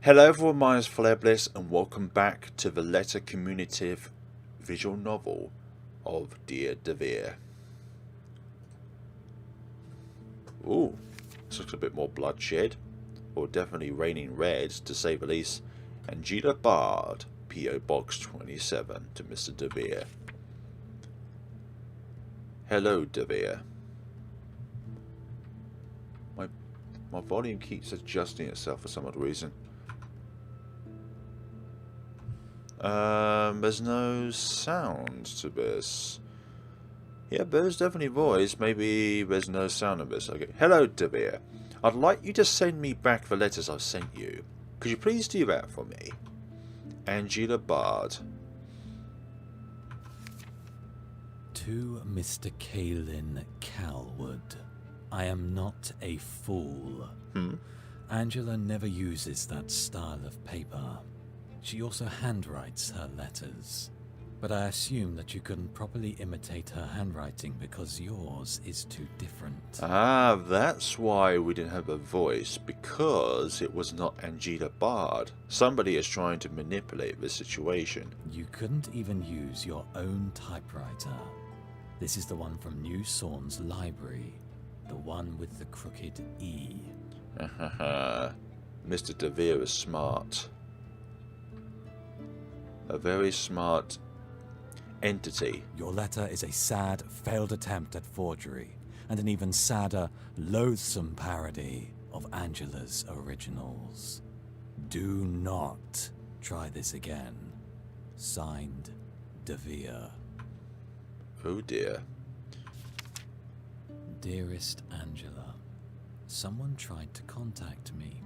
Hello everyone, my name is FlareBlitzed and welcome back to the letter communicative visual novel of Dear Devere. Ooh, this looks a bit more bloodshed, or definitely raining red to say the least. Angela Bard, P.O. Box 27 to Mr. Devere. Hello Devere. My volume keeps adjusting itself for some odd reason. There's no sound to this. Yeah, there's definitely voice. Maybe there's no sound of this. Okay. Hello, Devere. I'd like you to send me back the letters I've sent you. Could you please do that for me? Angela Bard. To Mr. Kaelin Calwood. I am not a fool. Angela never uses that style of paper. She also handwrites her letters, but I assume that you couldn't properly imitate her handwriting because yours is too different. Ah, that's why we didn't have a voice, because it was not Angela Bard. Somebody is trying to manipulate the situation. You couldn't even use your own typewriter. This is the one from New Sawn's library, the one with the crooked E. Mr. Devere is smart. A very smart entity. Your letter is a sad, failed attempt at forgery, and an even sadder, loathsome parody of Angela's originals. Do not try this again. Signed, Devere. Oh dear. Dearest Angela, someone tried to contact me.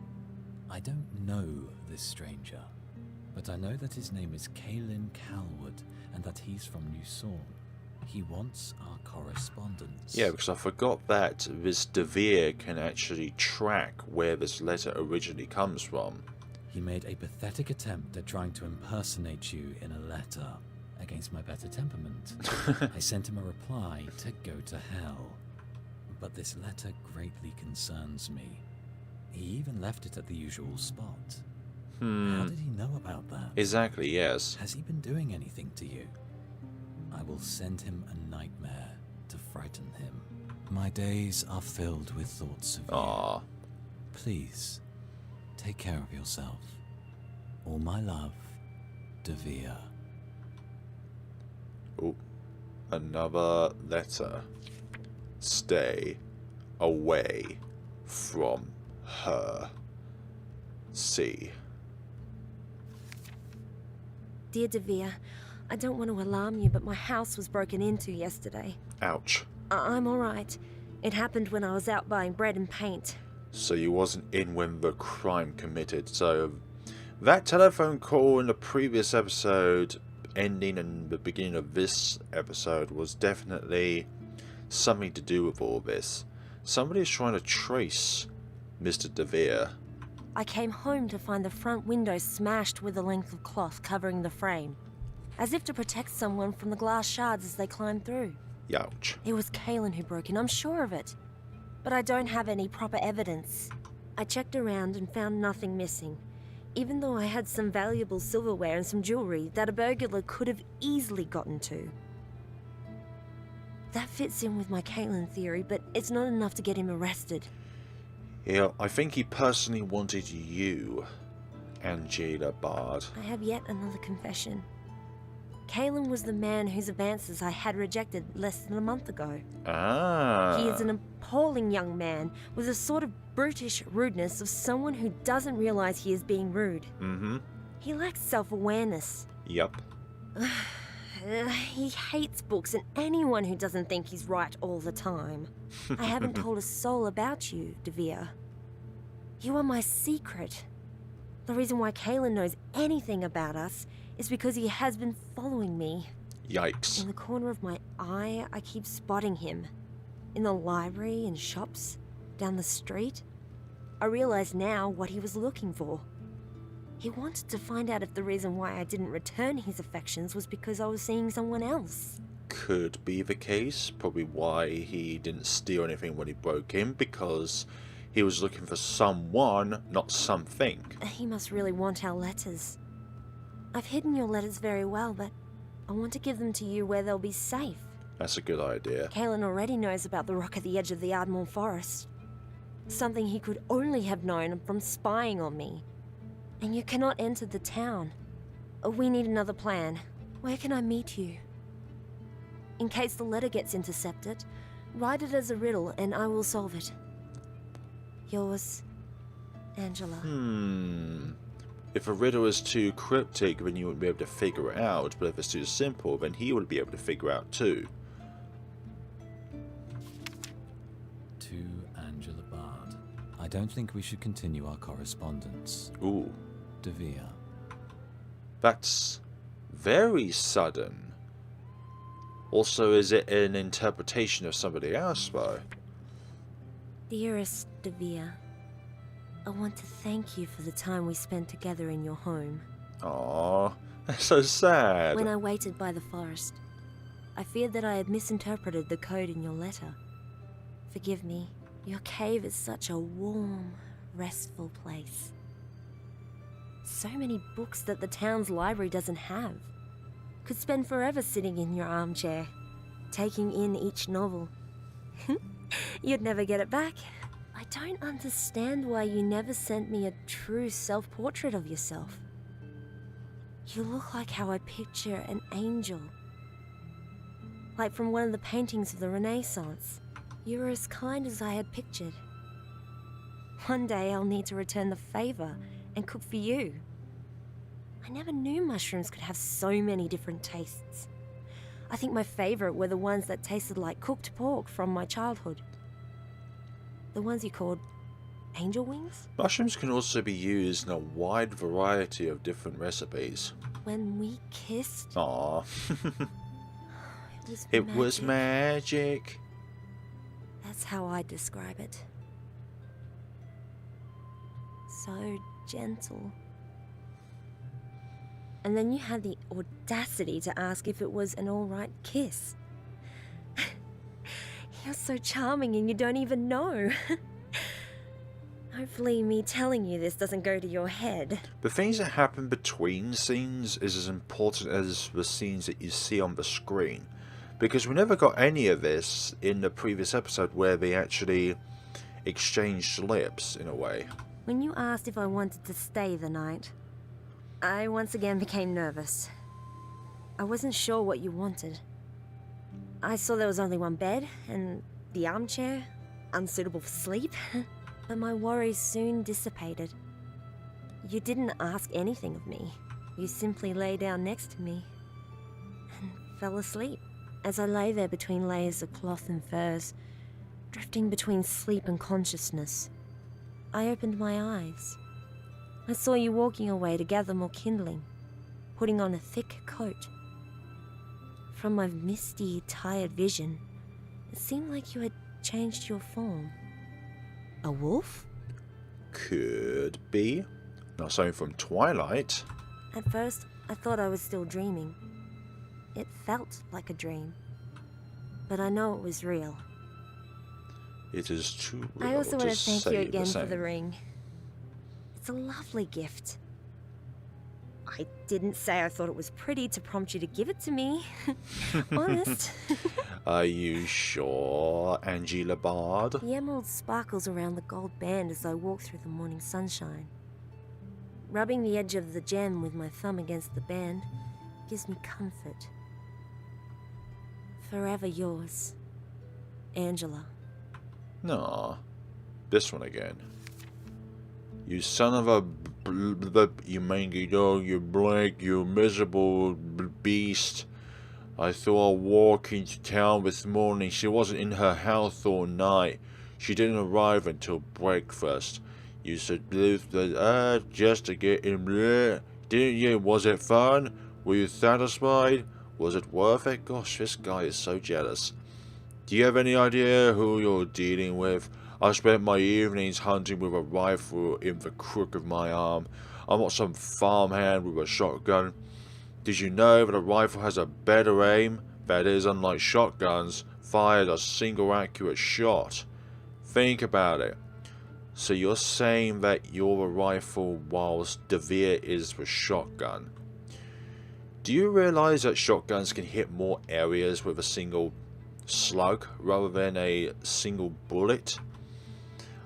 I don't know this stranger, but I know that his name is Kaelin Calwood and that he's from New Sawn. He wants our correspondence. Yeah, because I forgot that this Devere can actually track where this letter originally comes from. He made a pathetic attempt at trying to impersonate you in a letter against my better temperament. I sent him a reply to go to hell. But this letter greatly concerns me. He even left it at the usual spot. How did he know about that? Exactly, yes. Has he been doing anything to you? I will send him a nightmare to frighten him. My days are filled with thoughts of Ah. you. Please, take care of yourself. All my love, Devere. Oh, another letter. Stay away from her. C. Dear Devere, I don't want to alarm you, but my house was broken into yesterday. Ouch. I'm alright. It happened when I was out buying bread and paint. So you wasn't in when the crime committed. So that telephone call in the previous episode, ending in the beginning of this episode, was definitely something to do with all this. Somebody is trying to trace Mr. Devere. I came home to find the front window smashed with a length of cloth covering the frame, as if to protect someone from the glass shards as they climbed through. Ouch. It was Kaelin who broke in, I'm sure of it. But I don't have any proper evidence. I checked around and found nothing missing, even though I had some valuable silverware and some jewelry that a burglar could have easily gotten to. That fits in with my Kaelin theory, but it's not enough to get him arrested. Yeah, I think he personally wanted you, Angela Bard. I have yet another confession. Kaelin was the man whose advances I had rejected less than a month ago. Ah. He is an appalling young man with a sort of brutish rudeness of someone who doesn't realize he is being rude. He lacks self-awareness. Yup. He hates books and anyone who doesn't think he's right all the time. I haven't told a soul about you, Devere. You are my secret. The reason why Kaelin knows anything about us is because he has been following me. Yikes. In the corner of my eye, I keep spotting him. In the library and shops, down the street. I realize now what he was looking for. He wanted to find out if the reason why I didn't return his affections was because I was seeing someone else. Could be the case. Probably why he didn't steal anything when he broke in, because He was looking for someone, not something. He must really want our letters. I've hidden your letters very well, but I want to give them to you where they'll be safe. That's a good idea. Kalen already knows about the rock at the edge of the Ardmore Forest. Something he could only have known from spying on me. And you cannot enter the town. We need another plan. Where can I meet you? In case the letter gets intercepted, write it as a riddle and I will solve it. Yours, Angela. If a riddle is too cryptic, then you wouldn't be able to figure it out, but if it's too simple, then he would be able to figure it out too. To Angela Bard. I don't think we should continue our correspondence. Ooh. Devere. That's very sudden. Also, is it an interpretation of somebody else, though? Dearest Devere, I want to thank you for the time we spent together in your home. Aww, that's so sad. When I waited by the forest, I feared that I had misinterpreted the code in your letter. Forgive me. Your cave is such a warm, restful place. So many books that the town's library doesn't have. Could spend forever sitting in your armchair, taking in each novel. You'd never get it back. I don't understand why you never sent me a true self-portrait of yourself. You look like how I picture an angel. Like from one of the paintings of the Renaissance. You were as kind as I had pictured. One day I'll need to return the favor and cook for you. I never knew mushrooms could have so many different tastes. I think my favorite were the ones that tasted like cooked pork from my childhood. The ones you called angel wings? Mushrooms can also be used in a wide variety of different recipes. When we kissed, Aww. it It was magic. That's how I describe it. So gentle. And then you had the audacity to ask if it was an alright kiss. You're so charming and you don't even know. Hopefully me telling you this doesn't go to your head. The things that happen between scenes is as important as the scenes that you see on the screen. Because we never got any of this in the previous episode where they actually exchanged lips, in a way. When you asked if I wanted to stay the night, I once again became nervous. I wasn't sure what you wanted. I saw there was only one bed, and the armchair, unsuitable for sleep. But my worries soon dissipated. You didn't ask anything of me. You simply lay down next to me and fell asleep. As I lay there between layers of cloth and furs, drifting between sleep and consciousness, I opened my eyes. I saw you walking away to gather more kindling, putting on a thick coat. From my misty, tired vision, it seemed like you had changed your form. A wolf? Could be. Not something from Twilight. At first, I thought I was still dreaming. It felt like a dream. But I know it was real. It is too real I also want to thank you again for same. the ring. It's a lovely gift. I didn't say I thought it was pretty to prompt you to give it to me. Honest. Are you sure, Angela Bard? The emerald sparkles around the gold band as I walk through the morning sunshine. Rubbing the edge of the gem with my thumb against the band gives me comfort. Forever yours, Angela. No. This one again. You son of a you mangy dog, you black, you miserable beast. I saw her walk into town this morning. She wasn't in her house all night. She didn't arrive until breakfast. You said just to get in there. Didn't you? Was it fun? Were you satisfied? Was it worth it? Gosh, this guy is so jealous. Do you have any idea who you're dealing with? I spent my evenings hunting with a rifle in the crook of my arm. I'm not some farmhand with a shotgun. Did you know that a rifle has a better aim? That is, unlike shotguns, fired a single accurate shot. Think about it. So you're saying that you're a rifle whilst Devere is the shotgun. Do you realise that shotguns can hit more areas with a single slug rather than a single bullet?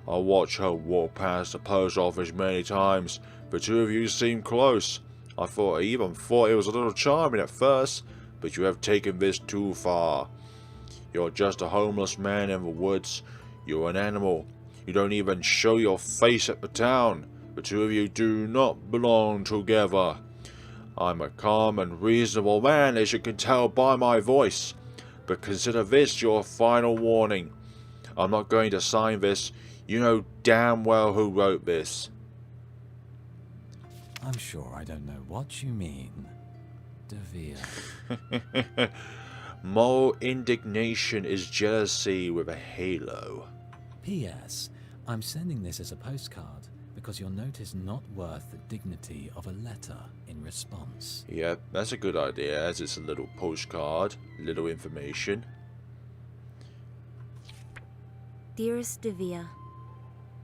I watched her walk past the post office many times. The two of you seem close. I even thought it was a little charming at first, but you have taken this too far. You're just a homeless man in the woods. You're an animal. You don't even show your face at the town. The two of you do not belong together. I'm a calm and reasonable man, as you can tell by my voice. But consider this your final warning. I'm not going to sign this. You know damn well who wrote this. I'm sure I don't know what you mean. Devere. Moral indignation is jealousy with a halo. P.S. I'm sending this as a postcard because your note is not worth the dignity of a letter in response. Yeah, that's a good idea, as it's a little postcard, little information. Dearest Devere,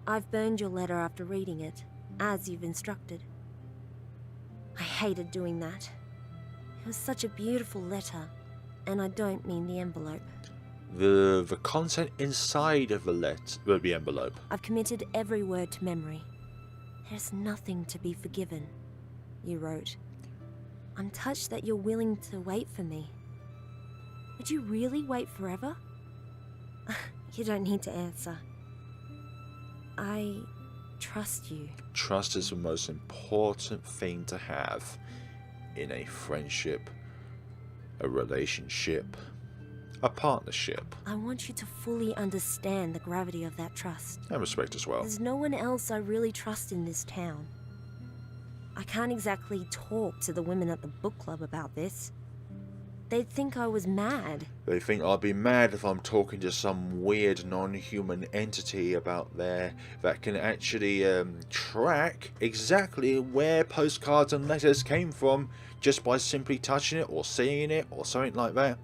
I've burned your letter after reading it, as you've instructed. I hated doing that. It was such a beautiful letter, and I don't mean the envelope. The content inside of the envelope. I've committed every word to memory. There's nothing to be forgiven, you wrote. I'm touched that you're willing to wait for me. Would you really wait forever? You don't need to answer. I trust you. Trust is the most important thing to have in a friendship, a relationship, a partnership. I want you to fully understand the gravity of that trust. And respect as well. There's no one else I really trust in this town. I can't exactly talk to the women at the book club about this. They'd think I was mad. They think I'd be mad if I'm talking to some weird non-human entity about there that can actually track exactly where postcards and letters came from just by simply touching it or seeing it or something like that.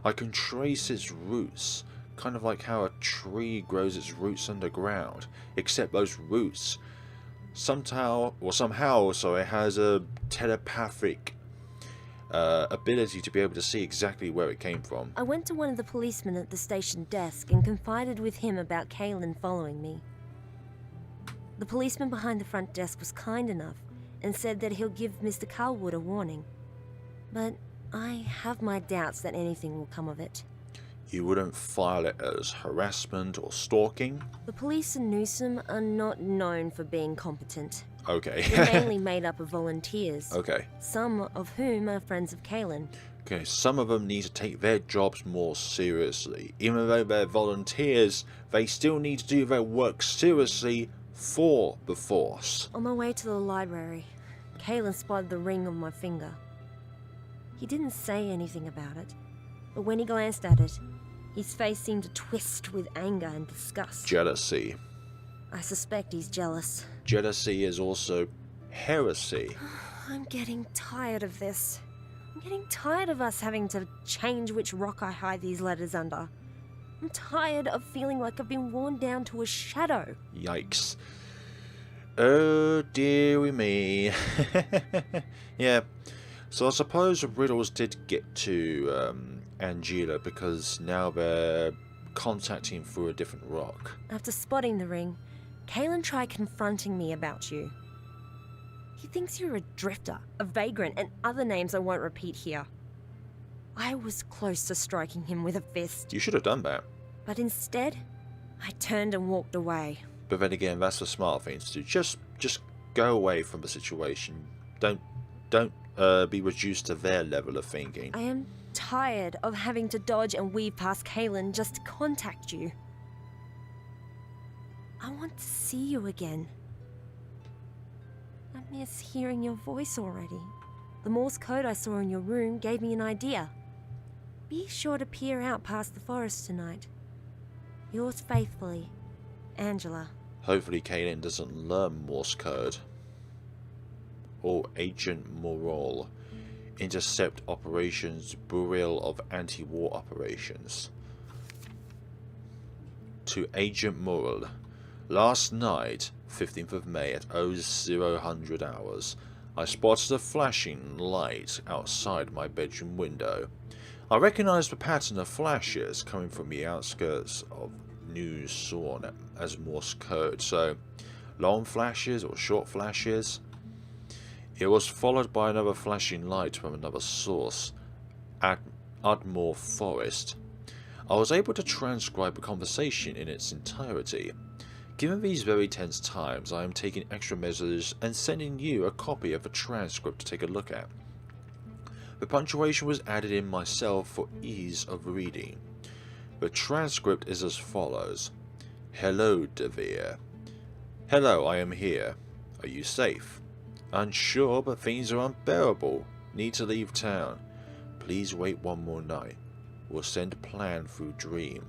I can trace its roots, kind of like how a tree grows its roots underground, except those roots somehow has a telepathic ability to be able to see exactly where it came from. I went to one of the policemen at the station desk and confided with him about Kaylin following me. The policeman behind the front desk was kind enough and said that he'll give Mr. Calwood a warning. But I have my doubts that anything will come of it. You wouldn't file it as harassment or stalking? The police in Newsom are not known for being competent. Okay. They're mainly made up of volunteers. Okay. Some of whom are friends of Kaylin. Okay, some of them need to take their jobs more seriously. Even though they're volunteers, they still need to do their work seriously for the force. On my way to the library, Kaylin spotted the ring on my finger. He didn't say anything about it, but when he glanced at it, his face seemed to twist with anger and disgust. Jealousy. I suspect he's jealous. Jealousy is also heresy. I'm getting tired of this. I'm getting tired of us having to change which rock I hide these letters under. I'm tired of feeling like I've been worn down to a shadow. Yikes. Oh, dearie me. Yeah. So I suppose the riddles did get to Angela because now they're contacting through a different rock. After spotting the ring, Kaylin tried confronting me about you. He thinks you're a drifter, a vagrant, and other names I won't repeat here. I was close to striking him with a fist. You should have done that. But instead, I turned and walked away. But then again, that's the smart thing to do. Just go away from the situation. Don't be reduced to their level of thinking. I am tired of having to dodge and weave past Kaylin just to contact you. I want to see you again. I miss hearing your voice already. The Morse code I saw in your room gave me an idea. Be sure to peer out past the forest tonight. Yours faithfully, Angela. Hopefully Kaylin doesn't learn Morse code. Or Agent Moral. Intercept operations, Bureau of Anti-War Operations. To Agent Moral. Last night, 15th of May at 0000 hours, I spotted a flashing light outside my bedroom window. I recognized the pattern of flashes coming from the outskirts of New Sorn as Morse code, so long flashes or short flashes. It was followed by another flashing light from another source at Udmore Forest. I was able to transcribe the conversation in its entirety. Given these very tense times, I am taking extra measures and sending you a copy of the transcript to take a look at. The punctuation was added in myself for ease of reading. The transcript is as follows. Hello, Devere. Hello, I am here. Are you safe? Unsure, but things are unbearable. Need to leave town. Please wait one more night. We'll send a plan through dream.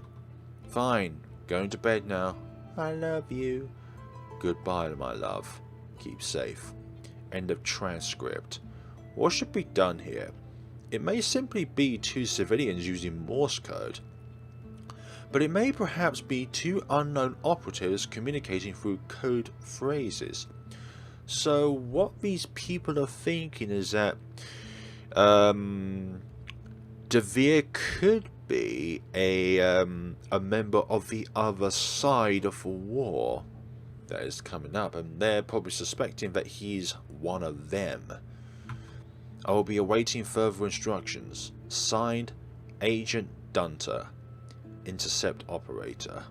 Fine. Going to bed now. I love you. Goodbye, my love. Keep safe. End of transcript. What should be done here? It may simply be two civilians using Morse code, but it may perhaps be two unknown operatives communicating through code phrases. So what these people are thinking is that Devere could be a member of the other side of the war that is coming up, and they're probably suspecting that he's one of them. I will be awaiting further instructions. Signed, Agent Dunter, Intercept Operator.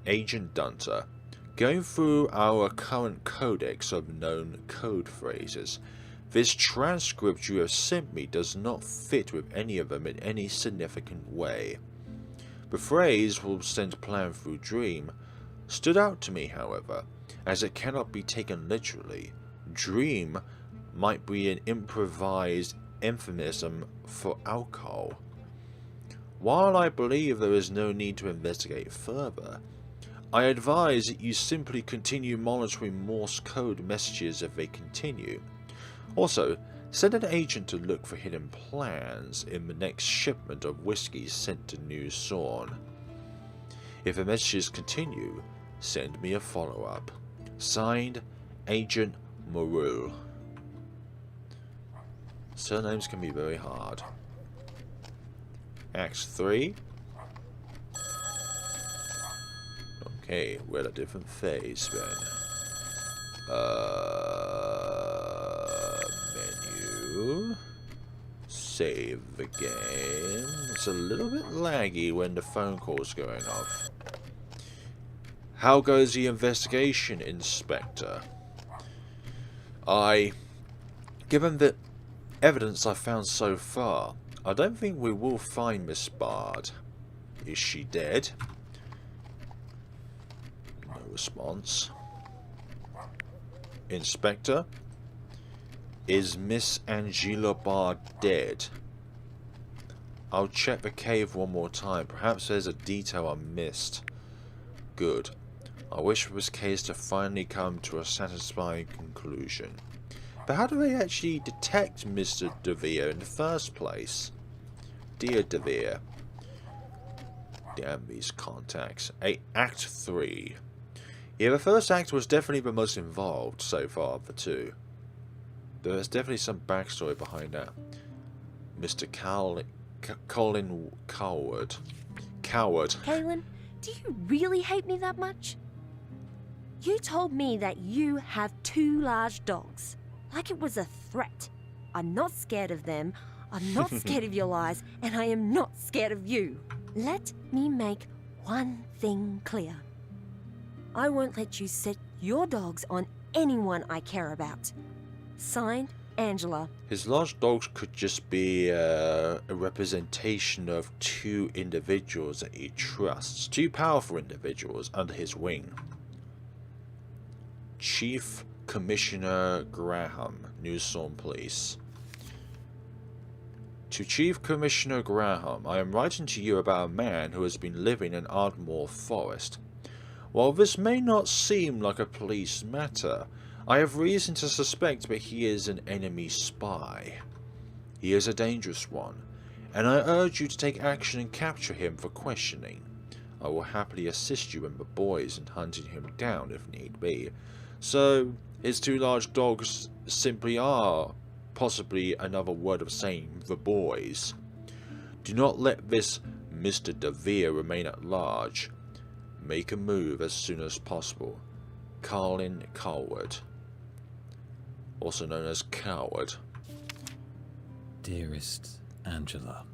Agent Dunter. Going through our current codex of known code phrases, this transcript you have sent me does not fit with any of them in any significant way. The phrase "will send plan through dream" stood out to me, however, as it cannot be taken literally. Dream might be an improvised euphemism for alcohol. While I believe there is no need to investigate further, I advise that you simply continue monitoring Morse code messages if they continue. Also, send an agent to look for hidden plans in the next shipment of whiskey sent to New Sorn. If the messages continue, send me a follow-up. Signed, Agent Morul. Surnames can be very hard. Act 3. Okay, we're at a different phase then. Menu. Save the game. It's a little bit laggy when the phone call's going off. How goes the investigation, Inspector? Given the evidence I've found so far, I don't think we will find Miss Bard. Is she dead? No response. Inspector? Is Miss Angela Bard dead? I'll check the cave one more time. Perhaps there's a detail I missed. Good. I wish for this case to finally come to a satisfying conclusion. But how do they actually detect Mr. Devere in the first place? Dear Devere. Damn these contacts. Act 3. Yeah, the first act was definitely the most involved so far of the two. There's definitely some backstory behind that. Mr. Colin Coward. Kaylin, do you really hate me that much? You told me that you have 2 large dogs. Like it was a threat. I'm not scared of them. I'm not scared of your lies. And I am not scared of you. Let me make one thing clear. I won't let you set your dogs on anyone I care about. Signed, Angela. His large dogs could just be a representation of 2 individuals that he trusts. 2 powerful individuals under his wing. Chief Commissioner Graham, New Sorn Police. To Chief Commissioner Graham, I am writing to you about a man who has been living in Ardmore Forest. While this may not seem like a police matter, I have reason to suspect that he is an enemy spy. He is a dangerous one, and I urge you to take action and capture him for questioning. I will happily assist you and the boys in hunting him down if need be. So, his two large dogs simply are possibly another word of saying the boys. Do not let this Mr. Devere remain at large. Make a move as soon as possible. Colin Coward, also known as Coward. Dearest Angela,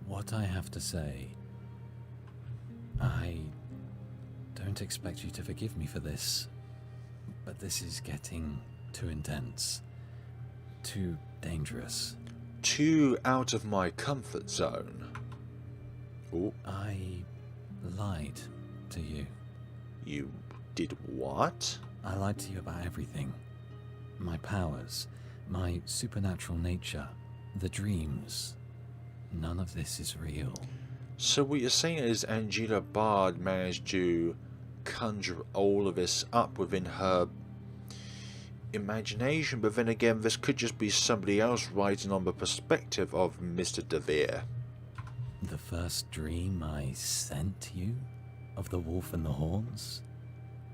what I have to say, I don't expect you to forgive me for this, but this is getting too intense, too dangerous. Too out of my comfort zone. Ooh. I lied to you. You did what? I lied to you about everything. My powers, my supernatural nature, the dreams. None of this is real. So what you're saying is Angela Bard managed to conjure all of this up within her imagination, but then again this could just be somebody else writing on the perspective of Mr. Devere. The first dream I sent you, of the wolf and the horns,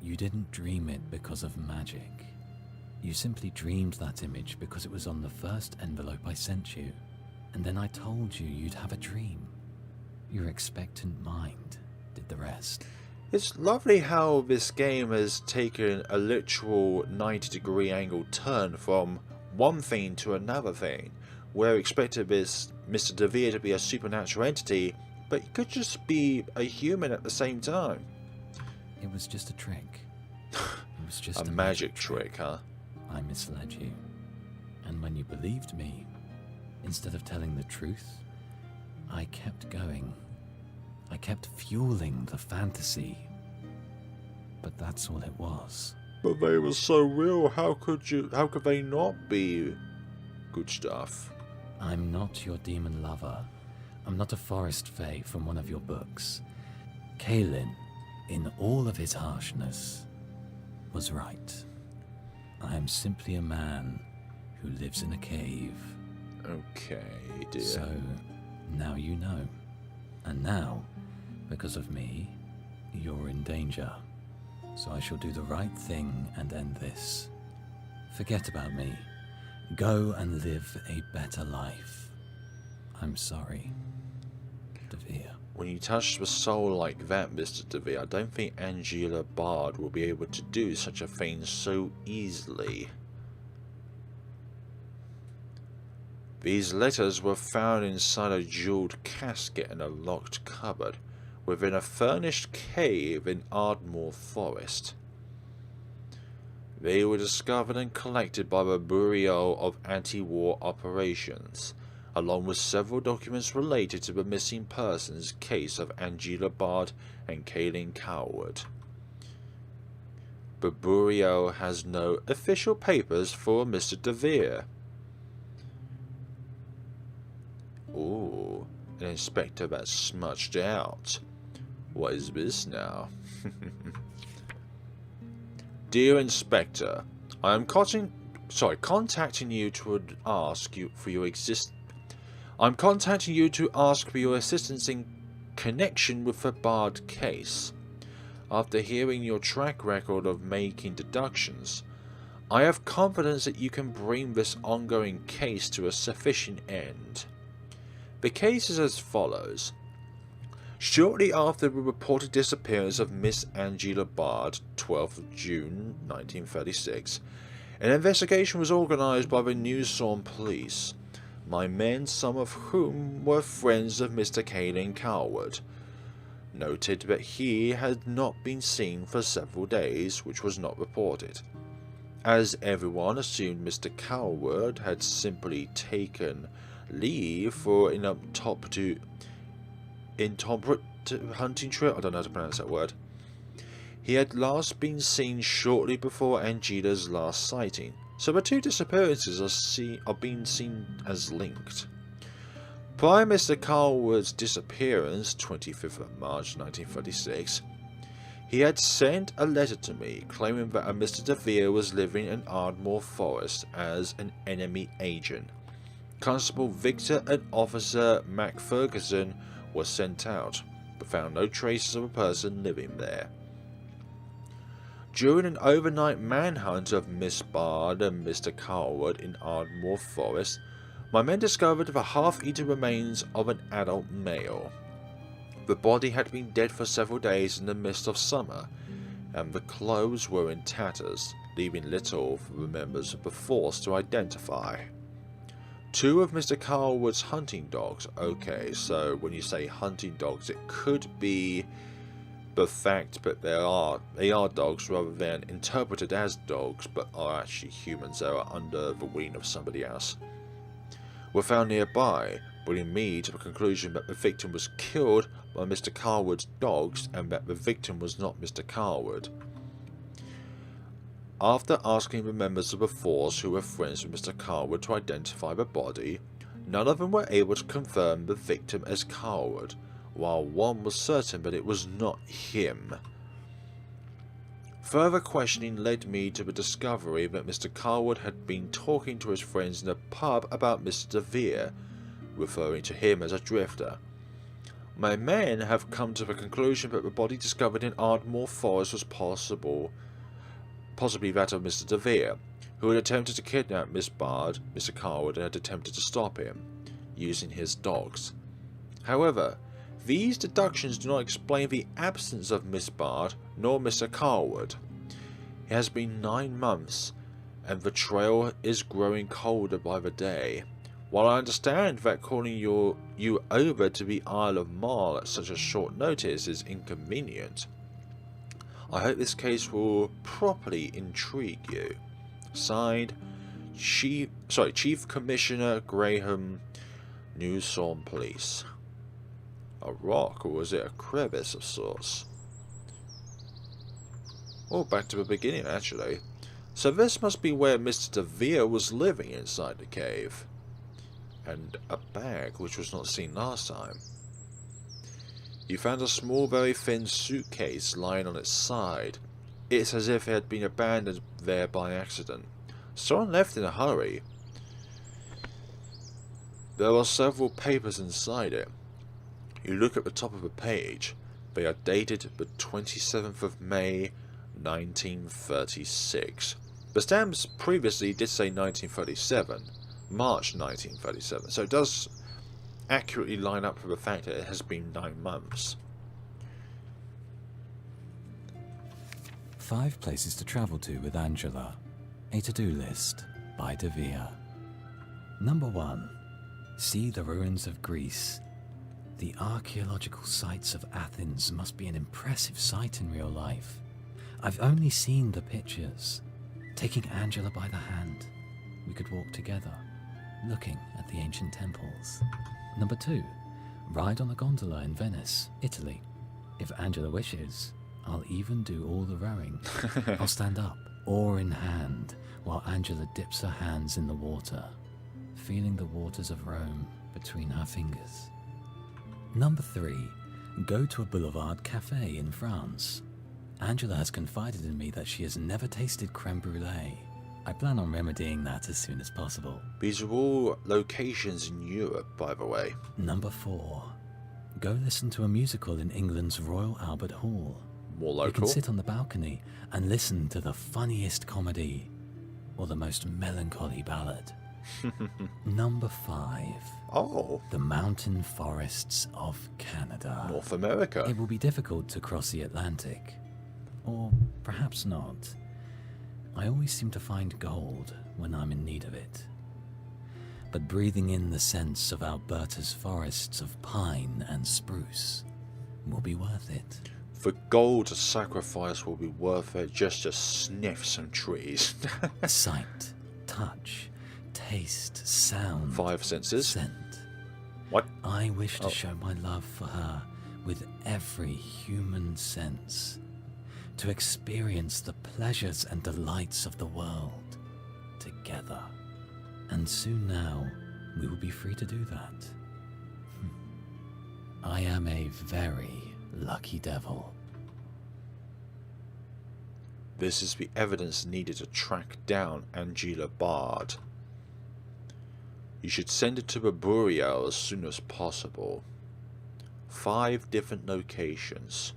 you didn't dream it because of magic. You simply dreamed that image because it was on the first envelope I sent you, and then I told you you'd have a dream. Your expectant mind did the rest. It's lovely how this game has taken a literal 90-degree angle turn from one thing to another thing, where we expected this Mr. Devere to be a supernatural entity, but he could just be a human at the same time. It was just a trick. It was just a magic trick, huh? I misled you. And when you believed me, instead of telling the truth, I kept going. I kept fueling the fantasy. But that's all it was. But they were so real, how could they not be good stuff? I'm not your demon lover. I'm not a forest fae from one of your books. Kalin, in all of his harshness, was right. I am simply a man who lives in a cave. Okay, dear. So, now you know. And now, because of me, you're in danger. So I shall do the right thing and end this. Forget about me. Go and live a better life. I'm sorry, Devere. When you touch the soul like that, Mr. Devere, I don't think Angela Bard will be able to do such a thing so easily. These letters were found inside a jeweled casket in a locked cupboard within a furnished cave in Ardmore Forest. They were discovered and collected by the Bureau of Anti-War Operations, along with several documents related to the missing persons case of Angela Bard and Kalin Coward. The Bureau has no official papers for Mr. Devere. Ooh, an inspector that's smudged out. What is this now? Dear Inspector, I am contacting you to ask you for your assistance in connection with the Bard case. After hearing your track record of making deductions, I have confidence that you can bring this ongoing case to a sufficient end. The case is as follows. Shortly after the reported disappearance of Miss Angela Bard, 12th of June 1936, an investigation was organised by the New Salem police. My men, some of whom were friends of Mr. Kalin Coward, noted that he had not been seen for several days, which was not reported. As everyone assumed Mr. Coward had simply taken leave for an intemperate hunting trip. I don't know how to pronounce that word. He had last been seen shortly before Angela's last sighting, so the two disappearances are being seen as linked. Prior to Mr. Coward's disappearance, 25th of March 1936, he had sent a letter to me claiming that a Mr. Devere was living in Ardmore Forest as an enemy agent. Constable Victor and Officer Mac Ferguson were sent out. but found no traces of a person living there. During an overnight manhunt of Miss Bard and Mr. Carwood in Ardmore Forest, my men discovered the half-eaten remains of an adult male. The body had been dead for several days in the midst of summer, and the clothes were in tatters, leaving little for the members of the force to identify. 2 of Mr. Carwood's hunting dogs. Okay, so when you say hunting dogs, it could be the fact that they are dogs rather than interpreted as dogs, but are actually humans that are under the wing of somebody else. Were found nearby, bringing me to the conclusion that the victim was killed by Mr. Carwood's dogs and that the victim was not Mr. Carwood. After asking the members of the force who were friends with Mr. Carwood to identify the body, none of them were able to confirm the victim as Carwood, while one was certain that it was not him. Further questioning led me to the discovery that Mr. Carwood had been talking to his friends in a pub about Mr. Devere, referring to him as a drifter. My men have come to the conclusion that the body discovered in Ardmore Forest was possibly that of Mr. Devere, who had attempted to kidnap Miss Bard, Mr. Carwood, and had attempted to stop him, using his dogs. However, these deductions do not explain the absence of Miss Bard nor Mr. Carwood. It has been 9 months, and the trail is growing colder by the day. While I understand that calling you over to the Isle of Mar at such a short notice is inconvenient, I hope this case will properly intrigue you. Signed, Chief Commissioner Graham, New Salem Police. A rock, or was it a crevice of sorts? Oh, back to the beginning actually. So this must be where Mr. Devere was living inside the cave. And a bag which was not seen last time. You found a small, very thin suitcase lying on its side. It's as if it had been abandoned there by accident. Someone left in a hurry. There are several papers inside it. You look at the top of the page. They are dated the 27th of May, 1936. The stamps previously did say 1937, March 1937, so it does accurately line up with the fact that it has been 9 months. 5 places to travel to with Angela. A to-do list by Devere. Number 1. See the ruins of Greece. The archaeological sites of Athens must be an impressive sight in real life. I've only seen the pictures. Taking Angela by the hand, we could walk together, looking at the ancient temples. Number 2. Ride on a gondola in Venice, Italy. If Angela wishes, I'll even do all the rowing. I'll stand up, oar in hand, while Angela dips her hands in the water, feeling the waters of Rome between her fingers. Number 3. Go to a boulevard cafe in France. Angela has confided in me that she has never tasted creme brulee. I plan on remedying that as soon as possible. These are all locations in Europe, by the way. Number 4. Go listen to a musical in England's Royal Albert Hall. More local. You can sit on the balcony and listen to the funniest comedy or the most melancholy ballad. Number 5. Oh. The mountain forests of Canada. North America. It will be difficult to cross the Atlantic. Or perhaps not. I always seem to find gold when I'm in need of it. But breathing in the scents of Alberta's forests of pine and spruce will be worth it. The gold sacrifice will be worth it just to sniff some trees. Sight, touch, taste, sound, 5 senses. scent. What? I wish to show my love for her with every human sense, to experience the pleasures and delights of the world together. And soon now, we will be free to do that. I am a very lucky devil. This is the evidence needed to track down Angela Bard. You should send it to the burial as soon as possible. 5 different locations.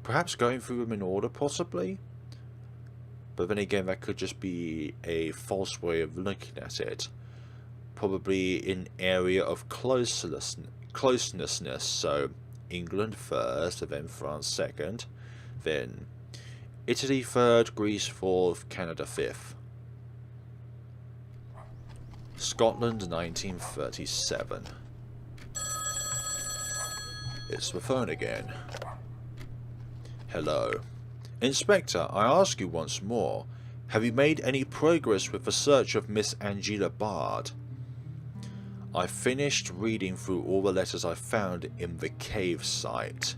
Perhaps going through them in order, possibly? But then again, that could just be a false way of looking at it. Probably in area of closeness, so England first, and then France second, then Italy third, Greece fourth, Canada fifth. Scotland 1937. It's the phone again. Hello. Inspector, I ask you once more, have you made any progress with the search of Miss Angela Bard? I finished reading through all the letters I found in the cave site.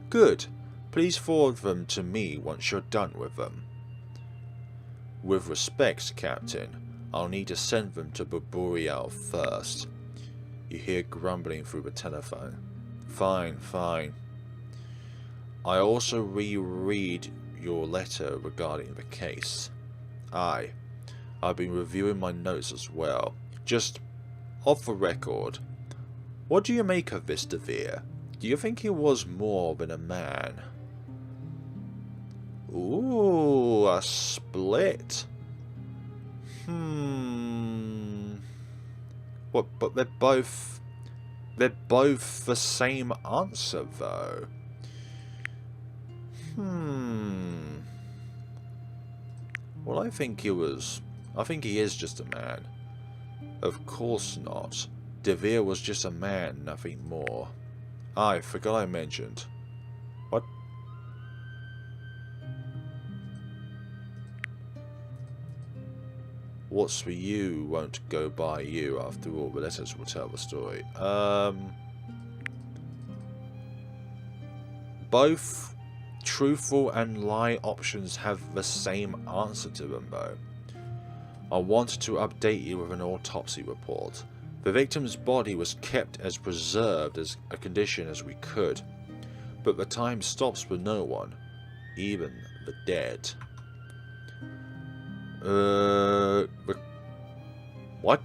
Good. Please forward them to me once you're done with them. With respect, Captain, I'll need to send them to Boreal first. You hear grumbling through the telephone. Fine, fine. I also reread your letter regarding the case. Aye, I've been reviewing my notes as well. Just off the record, what do you make of this Devere? Do you think he was more than a man? Ooh, a split. What? But they're both the same answer, though. Well, I think he is just a man. Of course not. Devere was just a man, nothing more. I forgot I mentioned. What? What's for you won't go by you. After all, the letters will tell the story. Both truthful and lie options have the same answer to them, though. I wanted to update you with an autopsy report. The victim's body was kept as preserved as a condition as we could, but the time stops with no one, even the dead. What?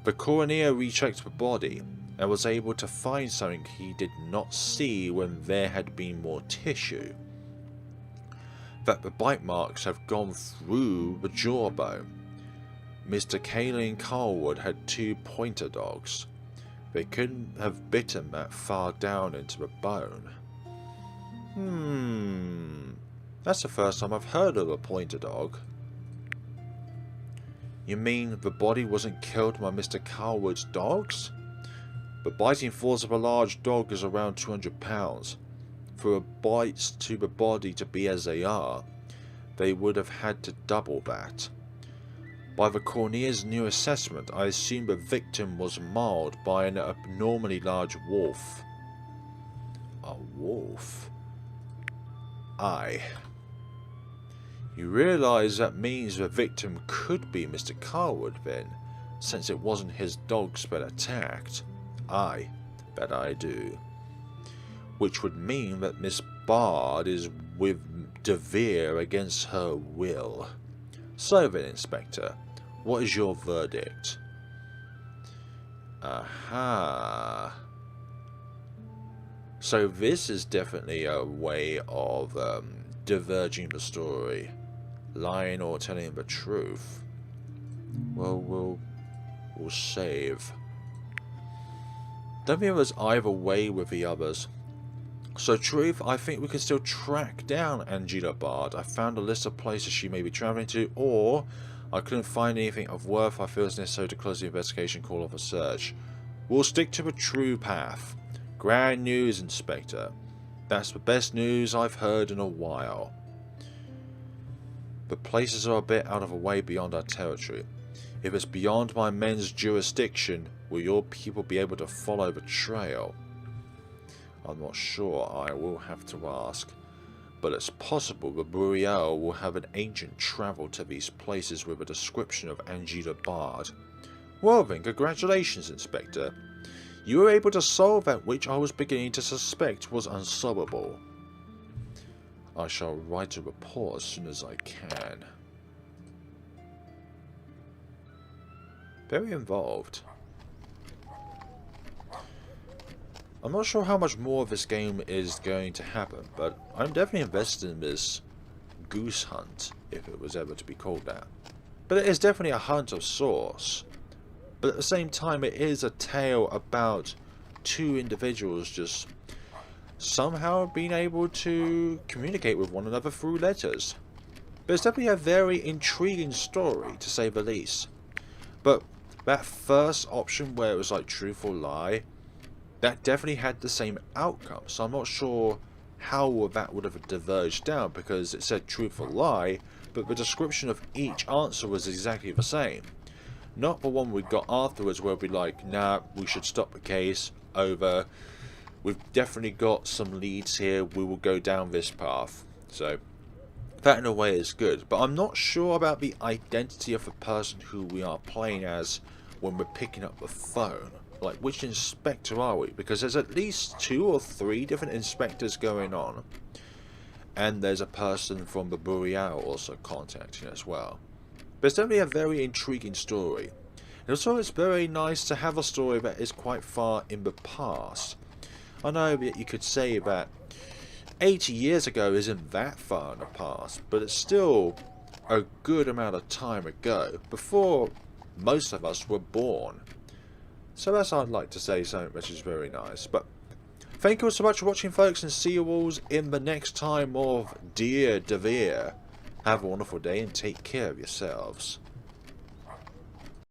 The coroner rechecked the body and was able to find something he did not see when there had been more tissue. That the bite marks have gone through the jawbone. Mr. Caelan Carlwood had 2 pointer dogs. They couldn't have bitten that far down into the bone. That's the first time I've heard of a pointer dog. You mean the body wasn't killed by Mr. Carlwood's dogs? The biting force of a large dog is around 200 pounds. For a bites to the body to be as they are, they would have had to double that. By the coroner's new assessment, I assume the victim was mauled by an abnormally large wolf. A wolf? Aye. You realise that means the victim could be Mr. Carlwood then, since it wasn't his dogs that attacked. Aye, that I do. Which would mean that Miss Bard is with Devere against her will. So then, Inspector, what is your verdict? Aha. So this is definitely a way of diverging the story. Lying or telling the truth. Well, we'll save. Don't think there's either way with the others. So truth, I think we can still track down Angela Bard. I found a list of places she may be travelling to, or I couldn't find anything of worth I feel is necessary to close the investigation, call off a search. We'll stick to a true path. Grand news, Inspector. That's the best news I've heard in a while. The places are a bit out of the way beyond our territory. If it's beyond my men's jurisdiction, will your people be able to follow the trail? I'm not sure, I will have to ask. But it's possible the Boreal will have an agent travel to these places with a description of Angela Bard. Well then, congratulations, Inspector. You were able to solve that which I was beginning to suspect was unsolvable. I shall write a report as soon as I can. Very involved. I'm not sure how much more of this game is going to happen, but I'm definitely invested in this goose hunt, if it was ever to be called that. But it is definitely a hunt of sorts. But at the same time, it is a tale about two individuals just somehow being able to communicate with one another through letters. But it's definitely a very intriguing story, to say the least. But that first option where it was like truth or lie, that definitely had the same outcome. So I'm not sure how that would have diverged down, because it said truth or lie, but the description of each answer was exactly the same. Not the one we got afterwards where we'd be like, nah, we should stop the case, over. We've definitely got some leads here, we will go down this path. So that in a way is good, but I'm not sure about the identity of the person who we are playing as when we're picking up the phone. Like, which inspector are we? Because there's at least 2 or 3 different inspectors going on. And there's a person from the Boreal also contacting as well. But it's definitely a very intriguing story. And also it's very nice to have a story that is quite far in the past. I know that you could say that 80 years ago isn't that far in the past, but it's still a good amount of time ago, before most of us were born. So that's I'd like to say something which is very nice. But thank you all so much for watching, folks, and see you all in the next time of Dear Devere. Have a wonderful day and take care of yourselves.